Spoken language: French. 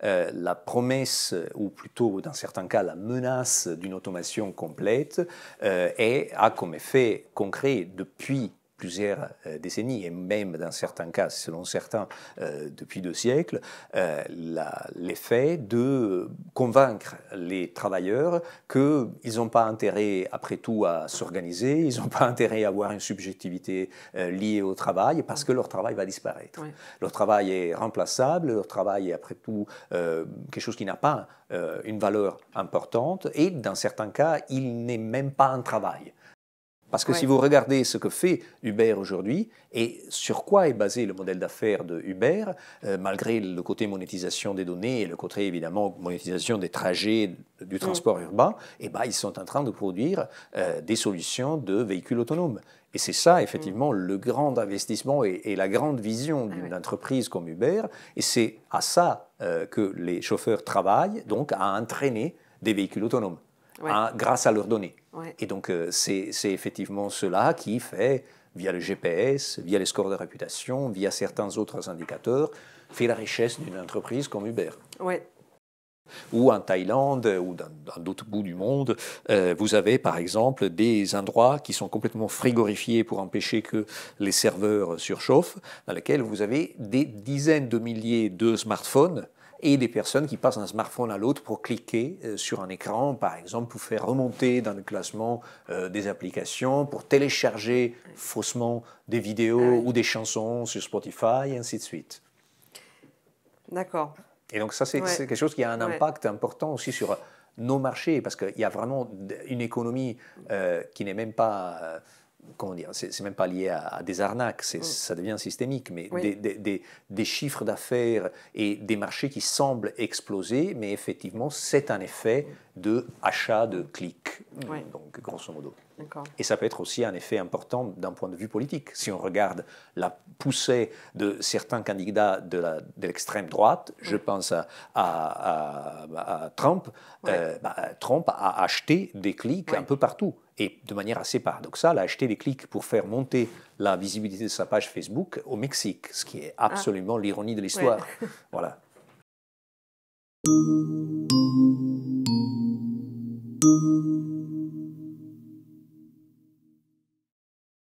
la promesse, ou plutôt dans certains cas la menace d'une automation complète, a comme effet concret depuis plusieurs décennies, et même dans certains cas, selon certains, depuis 2 siècles, l'effet de convaincre les travailleurs qu'ils n'ont pas intérêt, après tout, à s'organiser, ils n'ont pas intérêt à avoir une subjectivité liée au travail, parce que leur travail va disparaître. Oui. Leur travail est remplaçable, leur travail est, après tout, quelque chose qui n'a pas une valeur importante, et dans certains cas, il n'est même pas un travail. Parce que si vous regardez ce que fait Uber aujourd'hui et sur quoi est basé le modèle d'affaires de Uber, malgré le côté monétisation des données et le côté évidemment monétisation des trajets du transport urbain, eh ben, ils sont en train de produire des solutions de véhicules autonomes. Et c'est ça, effectivement, le grand investissement et la grande vision d'une entreprise comme Uber. Et c'est à ça que les chauffeurs travaillent, donc à entraîner des véhicules autonomes. Grâce à leurs données. Et donc, c'est effectivement cela qui fait, via le GPS, via les scores de réputation, via certains autres indicateurs, fait la richesse d'une entreprise comme Uber. Ou en Thaïlande, ou dans d'autres bouts du monde, vous avez par exemple des endroits qui sont complètement frigorifiés pour empêcher que les serveurs surchauffent, dans lesquels vous avez des dizaines de milliers de smartphones et des personnes qui passent d'un smartphone à l'autre pour cliquer sur un écran, par exemple, pour faire remonter dans le classement des applications, pour télécharger faussement des vidéos ou des chansons sur Spotify, et ainsi de suite. D'accord. Et donc ça, c'est quelque chose qui a un impact important aussi sur nos marchés, parce qu'il y a vraiment une économie qui n'est même pas... comment dire, c'est même pas lié à des arnaques, ça devient systémique, mais des chiffres d'affaires et des marchés qui semblent exploser, mais effectivement, c'est un effet de achat de clics, donc grosso modo. Et ça peut être aussi un effet important d'un point de vue politique. Si on regarde la poussée de certains candidats de l'extrême droite, je pense à Trump, Trump a acheté des clics un peu partout. Et de manière assez paradoxale, a acheté des clics pour faire monter la visibilité de sa page Facebook au Mexique, ce qui est absolument l'ironie de l'histoire. Voilà.